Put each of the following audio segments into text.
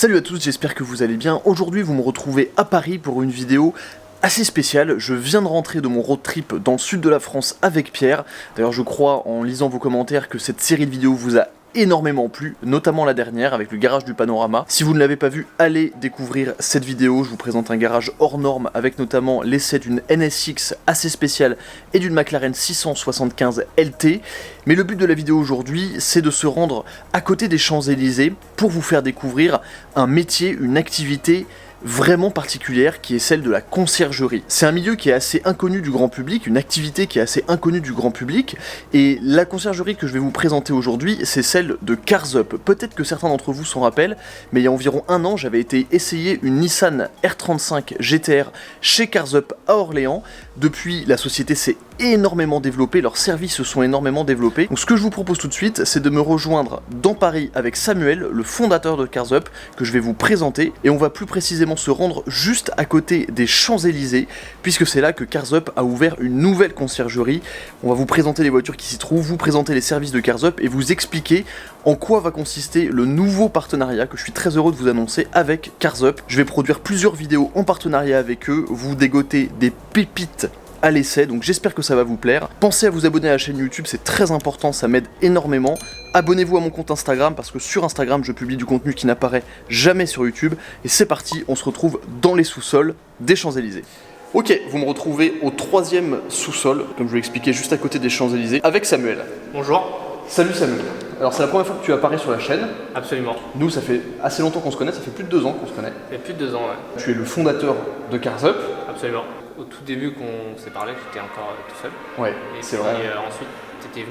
Salut à tous, j'espère que vous allez bien. Aujourd'hui vous me retrouvez à Paris pour une vidéo assez spéciale. Je viens de rentrer de mon road trip dans le sud de la France avec Pierre. D'ailleurs je crois en lisant vos commentaires que cette série de vidéos vous a énormément plu, notamment la dernière avec le garage du panorama. Si vous ne l'avez pas vu, allez découvrir cette vidéo. Je vous présente un garage hors norme avec notamment l'essai d'une NSX assez spéciale et d'une McLaren 675 LT. Mais le but de la vidéo aujourd'hui, c'est de se rendre à côté des Champs-Élysées pour vous faire découvrir un métier, une activité vraiment particulière qui est celle de la conciergerie. C'est un milieu qui est assez inconnu du grand public, une activité qui est assez inconnue du grand public, et la conciergerie que je vais vous présenter aujourd'hui, c'est celle de Cars Up. Peut-être que certains d'entre vous s'en rappellent, mais il y a environ un an, j'avais été essayer une Nissan R35 GTR chez Cars Up à Orléans. Depuis, la société s'est énormément développée, leurs services se sont énormément développés. Donc ce que je vous propose tout de suite, c'est de me rejoindre dans Paris avec Samuel, le fondateur de Cars Up, que je vais vous présenter, et on va plus précisément se rendre juste à côté des Champs-Élysées, puisque c'est là que Cars Up a ouvert une nouvelle conciergerie. On va vous présenter les voitures qui s'y trouvent, vous présenter les services de Cars Up et vous expliquer en quoi va consister le nouveau partenariat que je suis très heureux de vous annoncer avec Cars Up. Je vais produire plusieurs vidéos en partenariat avec eux, vous dégoter des pépites à l'essai, donc j'espère que ça va vous plaire. Pensez à vous abonner à la chaîne YouTube, c'est très important, ça m'aide énormément. Abonnez-vous à mon compte Instagram, parce que sur Instagram, je publie du contenu qui n'apparaît jamais sur YouTube. Et c'est parti, on se retrouve dans les sous-sols des Champs-Élysées. Ok, vous me retrouvez au 3e sous-sol, comme je vous l'ai expliqué, juste à côté des Champs-Élysées, avec Samuel. Bonjour. Salut Samuel. Alors c'est la première fois que tu apparais sur la chaîne. Absolument. Nous, ça fait assez longtemps qu'on se connaît, ça fait plus de 2 ans qu'on se connaît. Ça fait plus de 2 ans, ouais. Tu es le fondateur de Cars Up. Absolument. Au tout début qu'on s'est parlé, j'étais encore tout seul. Ouais, c'est vrai. Et ensuite, t'étais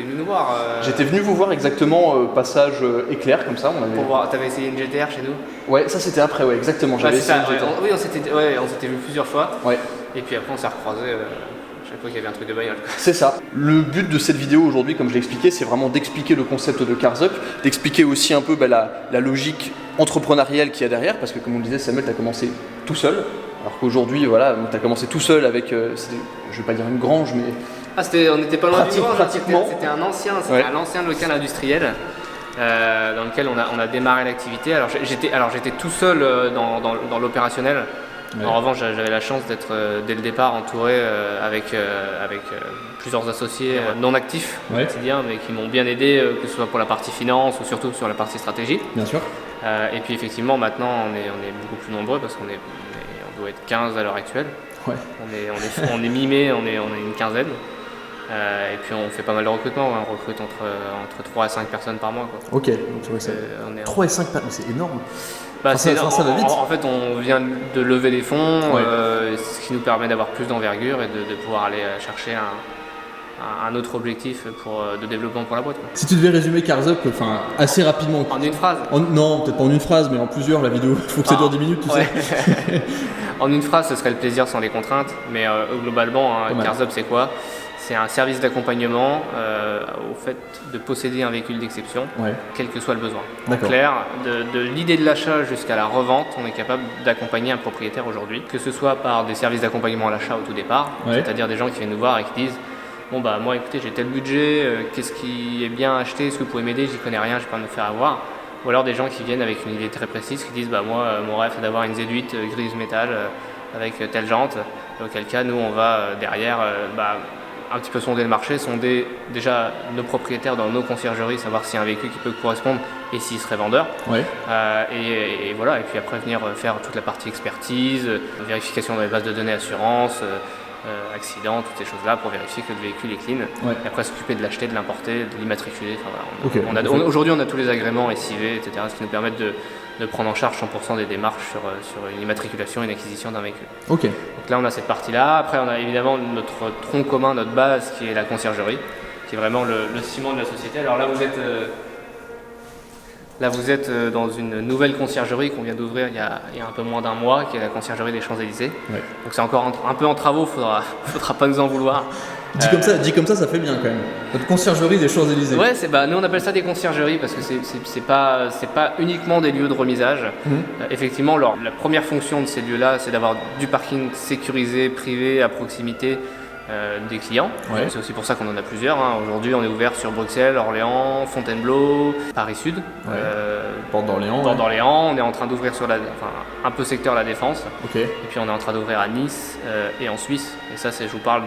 venu nous voir. J'étais venu vous voir exactement, passage éclair comme ça. Pour voir, t'avais essayé une GTR chez nous. Ouais, ça c'était après, ouais, exactement. J'avais essayé une GTR. Oui, on s'était vu plusieurs fois. Ouais. Et puis après, on s'est recroisés chaque fois qu'il y avait un truc de bagnole. C'est ça. Le but de cette vidéo aujourd'hui, comme je l'ai expliqué, c'est vraiment d'expliquer le concept de Cars Up, d'expliquer aussi un peu la logique entrepreneuriale qu'il y a derrière, parce que comme on le disait, Samuel, tu as commencé tout seul. Alors qu'aujourd'hui, voilà, tu as commencé tout seul avec, je vais pas dire une grange, mais... Ah, on n'était pas loin du grange, pratiquement. C'était un ancien local industriel dans lequel on a démarré l'activité. Alors j'étais tout seul dans l'opérationnel. Ouais. En revanche, j'avais la chance d'être dès le départ entouré avec plusieurs associés non actifs au quotidien, mais qui m'ont bien aidé, que ce soit pour la partie finance ou surtout sur la partie stratégie. Bien sûr. Et puis effectivement, maintenant, on est beaucoup plus nombreux parce qu'on doit être 15 à l'heure actuelle. Ouais. On est mi-mai, on est une quinzaine. Et puis on fait pas mal de recrutement, on recrute entre 3 à 5 personnes par mois, quoi. Ok, donc tu vois, 3 et 5 personnes, c'est énorme. Bah, ça va vite. En fait, on vient de lever des fonds, ce qui nous permet d'avoir plus d'envergure et de pouvoir aller chercher un autre objectif de développement pour la boîte, quoi. Si tu devais résumer Cars Up, assez rapidement. En une phrase. Non, peut-être pas en une phrase, mais en plusieurs, la vidéo. Il faut que ça dure 10 minutes, tu sais. En une phrase, ce serait le plaisir sans les contraintes, mais globalement, Cars Up, c'est quoi ? C'est un service d'accompagnement au fait de posséder un véhicule d'exception, quel que soit le besoin. En clair, de l'idée de l'achat jusqu'à la revente, on est capable d'accompagner un propriétaire aujourd'hui, que ce soit par des services d'accompagnement à l'achat au tout départ, c'est-à-dire des gens qui viennent nous voir et qui disent « Bon bah moi écoutez, j'ai tel budget, qu'est-ce qui est bien acheté, est-ce que vous pouvez m'aider, j'y connais rien, je peux pas me faire avoir ». Ou alors des gens qui viennent avec une idée très précise, qui disent « Bah moi, mon rêve c'est d'avoir une Z8 grise métal avec telle jante », auquel cas nous on va derrière un petit peu sonder le marché, sonder déjà nos propriétaires dans nos conciergeries, savoir s'il y a un véhicule qui peut correspondre et s'il serait vendeur. Et voilà, et puis après venir faire toute la partie expertise, vérification dans les bases de données assurance, accident, toutes ces choses-là pour vérifier que le véhicule est clean. Et après s'occuper de l'acheter, de l'importer, de l'immatriculer. Enfin, voilà, aujourd'hui on a tous les agréments SIV, etc., ce qui nous permet de prendre en charge 100% des démarches sur une immatriculation et une acquisition d'un véhicule. Donc là on a cette partie-là. Après on a évidemment notre tronc commun, notre base qui est la conciergerie, qui est vraiment le ciment de la société. Alors là vous êtes dans une nouvelle conciergerie qu'on vient d'ouvrir il y a un peu moins d'un mois, qui est la conciergerie des Champs-Élysées. Donc c'est encore un peu en travaux, faudra pas nous en vouloir. Dit comme ça fait bien quand même. Notre conciergerie des Champs-Élysées. Ouais, nous on appelle ça des conciergeries parce que c'est pas uniquement des lieux de remisage. Effectivement, la première fonction de ces lieux-là, c'est d'avoir du parking sécurisé, privé, à proximité, des clients. C'est aussi pour ça qu'on en a plusieurs. Aujourd'hui, on est ouvert sur Bruxelles, Orléans, Fontainebleau, Paris Sud, Porte d'Orléans. On est en train d'ouvrir sur un peu secteur La Défense. Et puis on est en train d'ouvrir à Nice et en Suisse. Et ça, je vous parle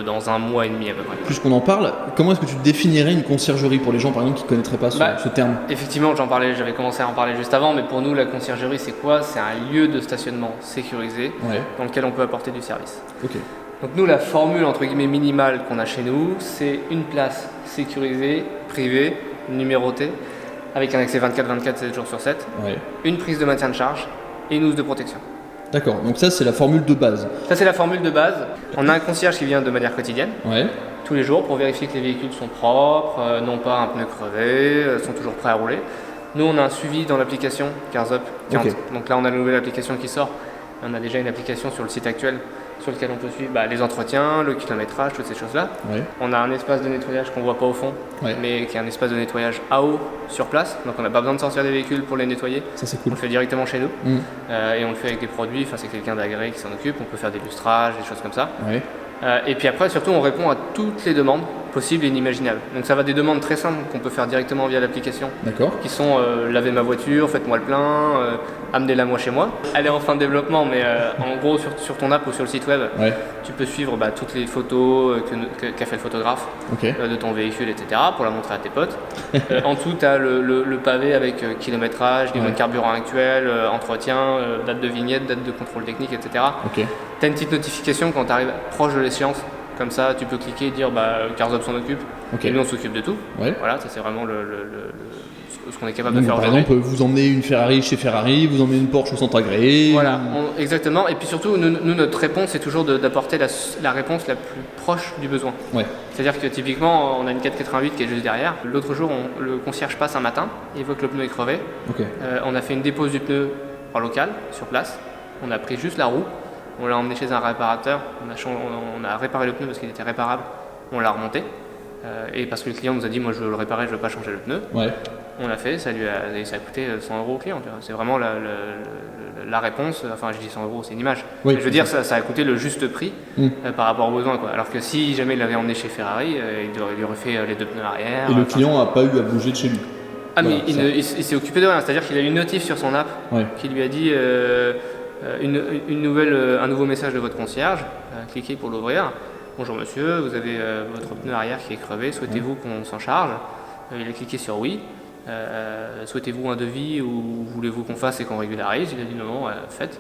dans un mois et demi à peu près. Plus qu'on en parle, comment est-ce que tu définirais une conciergerie pour les gens par exemple qui ne connaîtraient pas ce terme? Effectivement, j'avais commencé à en parler juste avant, mais pour nous, la conciergerie, c'est quoi? C'est un lieu de stationnement sécurisé dans lequel on peut apporter du service. Donc nous, la formule entre guillemets minimale qu'on a chez nous, c'est une place sécurisée, privée, numérotée, avec un accès 24/24, 7 jours sur 7, une prise de maintien de charge et une housse de protection. D'accord, donc ça c'est la formule de base. Ça c'est la formule de base. On a un concierge qui vient de manière quotidienne, tous les jours, pour vérifier que les véhicules sont propres, n'ont pas un pneu crevé, sont toujours prêts à rouler. Nous on a un suivi dans l'application CarsUp. Donc là on a une nouvelle application qui sort. On a déjà une application sur le site actuel sur lequel on peut suivre les entretiens, le kilométrage, toutes ces choses-là. On a un espace de nettoyage qu'on ne voit pas au fond, mais qui est un espace de nettoyage à eau sur place. Donc on n'a pas besoin de sortir des véhicules pour les nettoyer. Ça c'est cool. On le fait directement chez nous et on le fait avec des produits. C'est quelqu'un d'agréé qui s'en occupe. On peut faire des lustrages, des choses comme ça. Et puis après, surtout, on répond à toutes les demandes possibles et inimaginables. Donc ça va des demandes très simples qu'on peut faire directement via l'application, qui sont laver ma voiture, faites-moi le plein, amenez-la moi chez moi. Elle est en fin de développement, mais en gros sur ton app ou sur le site web, tu peux suivre toutes les photos qu'a fait le photographe de ton véhicule, etc. pour la montrer à tes potes. En dessous, tu as le pavé avec kilométrage, niveau de carburant actuel, entretien, date de vignette, date de contrôle technique, etc. Tu as une petite notification quand tu arrives proche de l'échéance. Comme ça, tu peux cliquer et dire CarsUp s'en occupe. Et nous, on s'occupe de tout. Voilà, ça c'est vraiment ce qu'on est capable de faire aujourd'hui. Par exemple, vous emmenez une Ferrari chez Ferrari, vous emmenez une Porsche au centre agréé. Voilà, exactement. Et puis surtout, nous, notre réponse, c'est toujours d'apporter la réponse la plus proche du besoin. C'est-à-dire que typiquement, on a une 488 qui est juste derrière. L'autre jour, le concierge passe un matin, il voit que le pneu est crevé. On a fait une dépose du pneu en local, sur place. On a pris juste la roue. On l'a emmené chez un réparateur, on a réparé le pneu parce qu'il était réparable, on l'a remonté. Et parce que le client nous a dit, moi je veux le réparer, je veux pas changer le pneu. On l'a fait, ça a coûté 100 € au client. C'est vraiment la réponse, enfin je dis 100 €, c'est une image. Je veux dire, ça a coûté le juste prix par rapport aux besoins. Alors que si jamais il l'avait emmené chez Ferrari, il aurait fait les 2 pneus arrière. Et le client n'a pas eu à bouger de chez lui. Mais il s'est occupé de rien, c'est-à-dire qu'il a eu une notif sur son app qui lui a dit... un nouveau message de votre concierge, cliquez pour l'ouvrir. Bonjour monsieur, vous avez votre pneu arrière qui est crevé, souhaitez-vous qu'on s'en charge? Il a cliqué sur oui. Souhaitez-vous un devis ou voulez-vous qu'on fasse et qu'on régularise? Il a dit non, faites.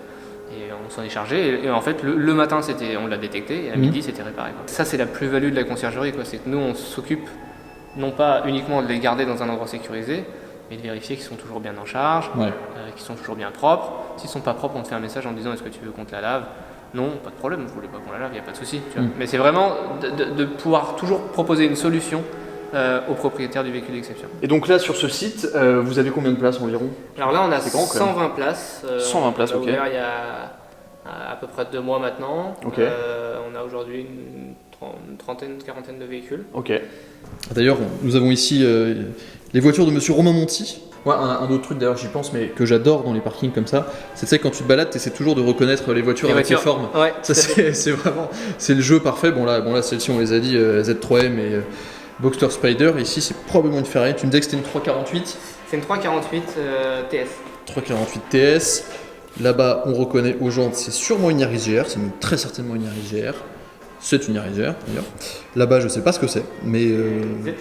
Et on s'en est chargé. Et en fait, le matin, on l'a détecté et à midi, c'était réparé. Ça, c'est la plus-value de la conciergerie. C'est que nous, on s'occupe non pas uniquement de les garder dans un endroit sécurisé, mais de vérifier qu'ils sont toujours bien en charge, qu'ils sont toujours bien propres. S'ils ne sont pas propres, on te fait un message en disant est-ce que tu veux qu'on te la lave? Non, pas de problème, vous voulez pas qu'on la lave, il n'y a pas de souci. Mais c'est vraiment de pouvoir toujours proposer une solution aux propriétaires du véhicule d'exception. Et donc là, sur ce site, vous avez combien de places environ? Alors là, on a 120 places. 120 places, on a ouvert il y a à peu près 2 mois maintenant. On a aujourd'hui une trentaine, quarantaine de véhicules. D'ailleurs, nous avons ici les voitures de monsieur Romain Monti. Un autre truc d'ailleurs, j'y pense, mais que j'adore dans les parkings comme ça, c'est quand tu te balades, tu essaies toujours de reconnaître les voitures avec les formes. Ça, c'est vraiment, c'est le jeu parfait. Bon là celle-ci on les a dit, Z3M et Boxster Spider. Ici c'est probablement une Ferrari. Tu me disais que c'était une 348. C'est une 348 TS. 348 TS. Là-bas, on reconnaît aux jantes, c'est sûrement une Yaris GR, c'est très certainement une Yaris GR. C'est une Yaris GR d'ailleurs. Là-bas, je sais pas ce que c'est, mais. Z4M.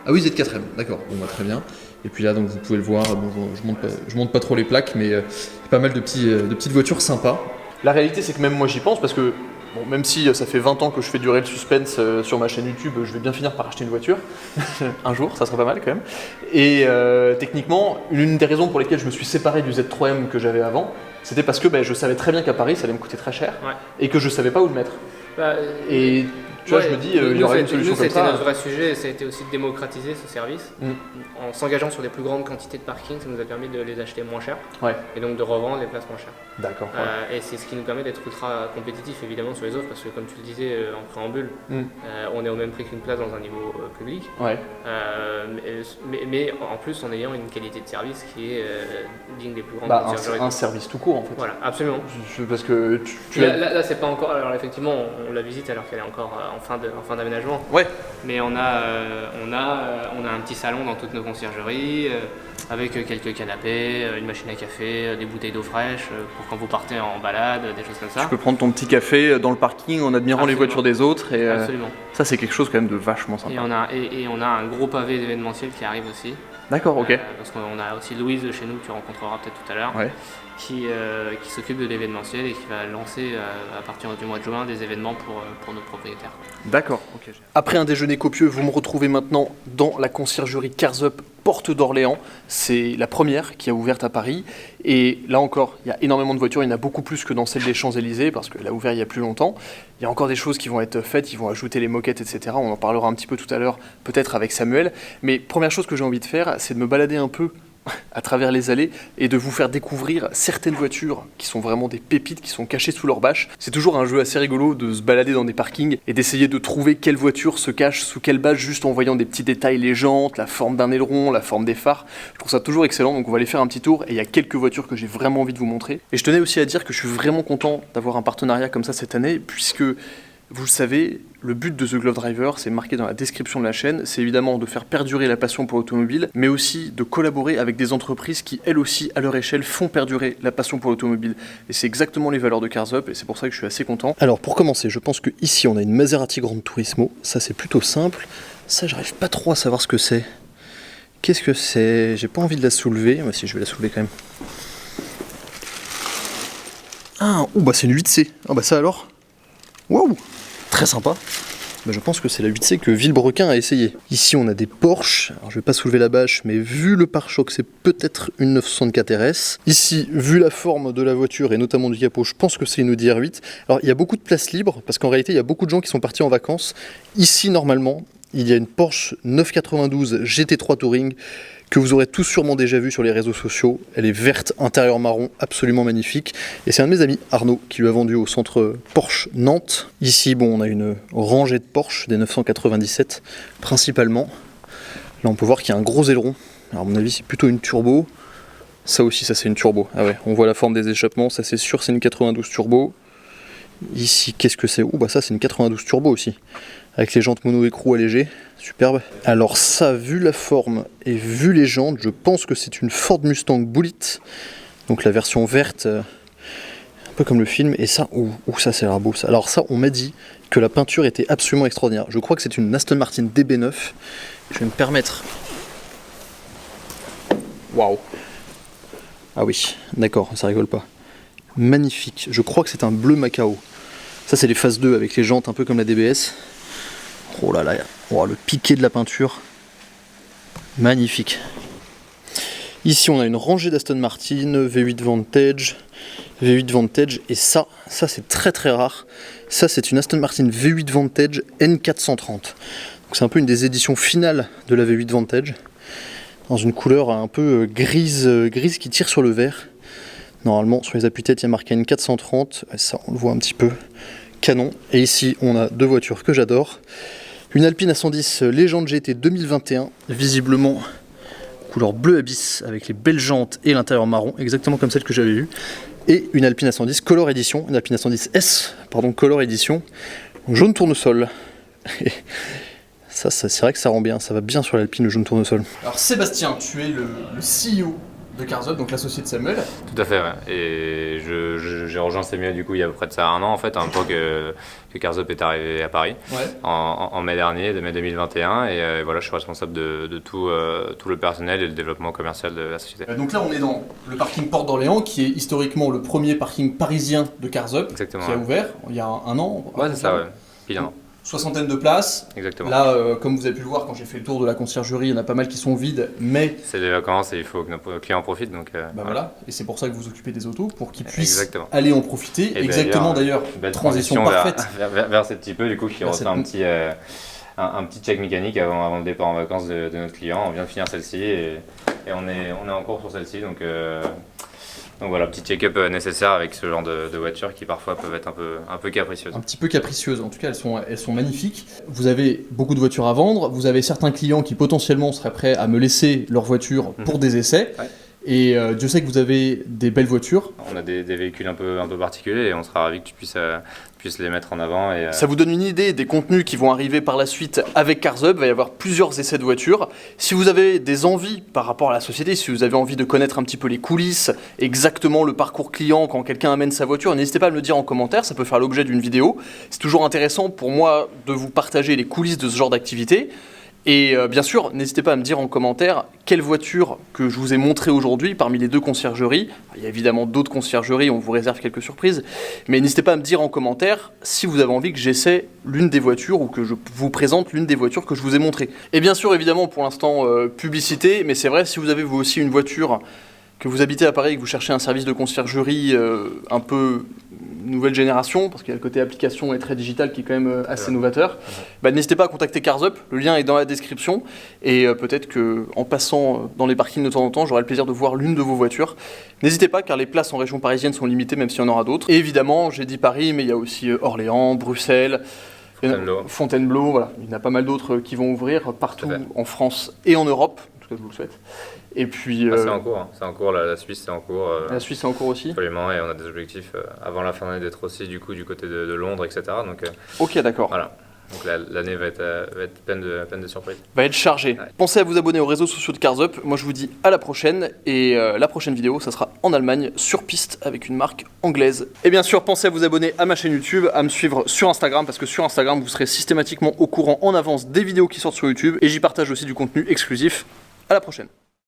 Ah oui, Z4M, d'accord, bon bah très bien. Et puis là, donc vous pouvez le voir, je monte pas trop les plaques, mais pas mal de petites voitures sympas. La réalité, c'est que même moi j'y pense parce que, bon, même si ça fait 20 ans que je fais durer le suspense sur ma chaîne YouTube, je vais bien finir par acheter une voiture. Un jour, ça serait pas mal quand même. Et techniquement, une des raisons pour lesquelles je me suis séparé du Z3M que j'avais avant, c'était parce que je savais très bien qu'à Paris, ça allait me coûter très cher et que je savais pas où le mettre. Et Tu vois, je me dis, il y aurait une solution comme ça. C'était notre vrai sujet, ça a été aussi de démocratiser ce service. En s'engageant sur des plus grandes quantités de parking, ça nous a permis de les acheter moins cher et donc de revendre les places moins chères. D'accord. Et c'est ce qui nous permet d'être ultra compétitif évidemment sur les offres parce que comme tu le disais en préambule, on est au même prix qu'une place dans un niveau public. Mais en plus en ayant une qualité de service qui est digne des plus grandes conciergeries. Un service tout court en fait. Voilà, absolument. Parce que là c'est pas encore. Alors effectivement, on la visite alors qu'elle est encore en fin d'aménagement. Ouais. Mais on a un petit salon dans toutes nos conciergeries avec quelques canapés, une machine à café, des bouteilles d'eau fraîche pour quand vous partez en balade, des choses comme ça. Tu peux prendre ton petit café dans le parking en admirant les voitures des autres. Et, absolument. Ça c'est quelque chose quand même de vachement sympa. Et on a un gros pavé d'événementiel qui arrive aussi. D'accord, ok. Parce qu'on a aussi Louise de chez nous que tu rencontreras peut-être tout à l'heure. Qui s'occupe de l'événementiel et qui va lancer à partir du mois de juin des événements pour nos propriétaires. D'accord, ok. Après un déjeuner copieux, vous me retrouvez maintenant dans la conciergerie Cars Up Porte d'Orléans. C'est la première qui a ouvert à Paris. Et là encore, il y a énormément de voitures, il y en a beaucoup plus que dans celle des Champs-Élysées parce qu'elle a ouvert il y a plus longtemps. Il y a encore des choses qui vont être faites, ils vont ajouter les moquettes, etc. On en parlera un petit peu tout à l'heure, peut-être avec Samuel. Mais première chose que j'ai envie de faire, c'est de me balader un peu à travers les allées et de vous faire découvrir certaines voitures qui sont vraiment des pépites, qui sont cachées sous leur bâche. C'est toujours un jeu assez rigolo de se balader dans des parkings et d'essayer de trouver quelle voiture se cache sous quelle bâche juste en voyant des petits détails, les jantes, la forme d'un aileron, la forme des phares. Je trouve ça toujours excellent, donc on va aller faire un petit tour et il y a quelques voitures que j'ai vraiment envie de vous montrer. Et je tenais aussi à dire que je suis vraiment content d'avoir un partenariat comme ça cette année puisque vous le savez, le but de The Glove Driver, c'est marqué dans la description de la chaîne, c'est évidemment de faire perdurer la passion pour l'automobile, mais aussi de collaborer avec des entreprises qui, elles aussi, à leur échelle, font perdurer la passion pour l'automobile. Et c'est exactement les valeurs de Cars Up, et c'est pour ça que je suis assez content. Alors pour commencer, je pense qu'ici on a une Maserati Gran Turismo, ça c'est plutôt simple. Ça, j'arrive pas trop à savoir ce que c'est. Qu'est-ce que c'est? J'ai pas envie de la soulever, mais si, je vais la soulever quand même. Ah, bah c'est une 8C. Ah bah ça alors. Waouh, très sympa. Bah, je pense que c'est la 8C que Villebrequin a essayé. Ici on a des Porsche, alors je vais pas soulever la bâche, mais vu le pare-choc c'est peut-être une 964 RS. Ici, vu la forme de la voiture et notamment du capot, je pense que c'est une Audi R8. Alors il y a beaucoup de place libre, parce qu'en réalité il y a beaucoup de gens qui sont partis en vacances. Ici normalement, il y a une Porsche 992 GT3 Touring, que vous aurez tous sûrement déjà vu sur les réseaux sociaux. Elle est verte, intérieur marron, absolument magnifique. Et c'est un de mes amis, Arnaud, qui lui a vendu au centre Porsche Nantes. Ici, bon, on a une rangée de Porsche, des 997 principalement. Là, on peut voir qu'il y a un gros aileron. Alors, à mon avis, c'est plutôt une turbo. Ça aussi, ça c'est une turbo. Ah ouais, on voit la forme des échappements, ça c'est sûr, c'est une 92 turbo. Ici, qu'est-ce que c'est? Bah ça, c'est une 92 turbo aussi. Avec les jantes mono-écrou allégées, superbe. Alors ça, vu la forme et vu les jantes, je pense que c'est une Ford Mustang Bullitt. Donc la version verte, un peu comme le film. Et ça, ça c'est l'air beau ça. Alors ça, on m'a dit que la peinture était absolument extraordinaire. Je crois que c'est une Aston Martin DB9. Je vais me permettre... Waouh. Ah oui, d'accord, ça rigole pas. Magnifique. Je crois que c'est un bleu Macao. Ça c'est les phases 2 avec les jantes un peu comme la DBS. Oh là là, oh, le piqué de la peinture. Magnifique. Ici on a une rangée d'Aston Martin, V8 Vantage, et ça c'est très très rare. Ça c'est une Aston Martin V8 Vantage N430. Donc c'est un peu une des éditions finales de la V8 Vantage. Dans une couleur un peu grise qui tire sur le vert. Normalement sur les appuis-têtes il y a marqué N430, ça on le voit un petit peu. Canon. Et ici on a deux voitures que j'adore. Une Alpine A110 Légende GT 2021, visiblement couleur bleu abyss avec les belles jantes et l'intérieur marron, exactement comme celle que j'avais vue. Et une Alpine A110 Color Edition, une Alpine A110 S, pardon, Color Edition, jaune tournesol. Ça c'est vrai que ça rend bien, ça va bien sur l'Alpine le jaune tournesol. Alors Sébastien, tu es le CEO de Cars Up, donc l'associé de Samuel. Tout à fait, ouais. Et j'ai rejoint Samuel du coup il y a à peu près de ça un an en fait, un peu que Cars Up est arrivé à Paris en mai dernier, de mai 2021, et voilà, je suis responsable de tout le personnel et le développement commercial de la société. Donc là on est dans le parking Porte d'Orléans qui est historiquement le premier parking parisien de Cars Up. Exactement, qui a ouvert il y a un an. Ouais, c'est ça, ouais. Pile un an. soixantaine de places. Exactement. Là, comme vous avez pu le voir quand j'ai fait le tour de la conciergerie, il y en a pas mal qui sont vides, mais... C'est les vacances et il faut que nos clients en profitent. Donc, voilà. Et c'est pour ça que vous occupez des autos, pour qu'ils puissent aller en profiter. Et d'ailleurs, transition parfaite. Vers cette type du coup, qui refait un petit check mécanique avant le départ en vacances de notre client. On vient de finir celle-ci et on est en cours sur celle-ci. Donc voilà, petit check-up nécessaire avec ce genre de voitures qui parfois peuvent être un peu capricieuses. Un petit peu capricieuses, en tout cas elles sont magnifiques. Vous avez beaucoup de voitures à vendre, vous avez certains clients qui potentiellement seraient prêts à me laisser leur voiture pour des essais. Ouais. Et Dieu sait que vous avez des belles voitures. On a des véhicules un peu particuliers et on sera ravis que tu puisses les mettre en avant. Ça vous donne une idée des contenus qui vont arriver par la suite avec Cars Hub. Il va y avoir plusieurs essais de voitures. Si vous avez des envies par rapport à la société, si vous avez envie de connaître un petit peu les coulisses, exactement le parcours client quand quelqu'un amène sa voiture, n'hésitez pas à me le dire en commentaire, ça peut faire l'objet d'une vidéo. C'est toujours intéressant pour moi de vous partager les coulisses de ce genre d'activité. Et bien sûr, n'hésitez pas à me dire en commentaire quelle voiture que je vous ai montrée aujourd'hui parmi les deux conciergeries. Il y a évidemment d'autres conciergeries, on vous réserve quelques surprises. Mais n'hésitez pas à me dire en commentaire si vous avez envie que j'essaie l'une des voitures ou que je vous présente l'une des voitures que je vous ai montrées. Et bien sûr, évidemment, pour l'instant, publicité. Mais c'est vrai, si vous avez vous aussi une voiture, que vous habitez à Paris et que vous cherchez un service de conciergerie un peu nouvelle génération, parce qu'il y a le côté application et très digital qui est quand même assez novateur, n'hésitez pas à contacter Cars Hub, le lien est dans la description, et peut-être qu'en passant dans les parkings de temps en temps, j'aurai le plaisir de voir l'une de vos voitures. N'hésitez pas, car les places en région parisienne sont limitées, même s'il y en aura d'autres. Et évidemment, j'ai dit Paris, mais il y a aussi Orléans, Bruxelles, Fontainebleau, voilà. Il y en a pas mal d'autres qui vont ouvrir partout en France et en Europe, en tout cas je vous le souhaite. Et puis, c'est en cours, la Suisse c'est en cours. La Suisse c'est en cours aussi. Absolument, et on a des objectifs avant la fin d'année d'être aussi du côté de Londres, etc. Donc, ok, d'accord. Voilà. Donc l'année va être pleine de surprises. Va être chargée. Ouais. Pensez à vous abonner aux réseaux sociaux de Cars Hub. Moi je vous dis à la prochaine, et la prochaine vidéo ça sera en Allemagne sur piste avec une marque anglaise. Et bien sûr pensez à vous abonner à ma chaîne YouTube, à me suivre sur Instagram, parce que sur Instagram vous serez systématiquement au courant en avance des vidéos qui sortent sur YouTube, et j'y partage aussi du contenu exclusif. À la prochaine.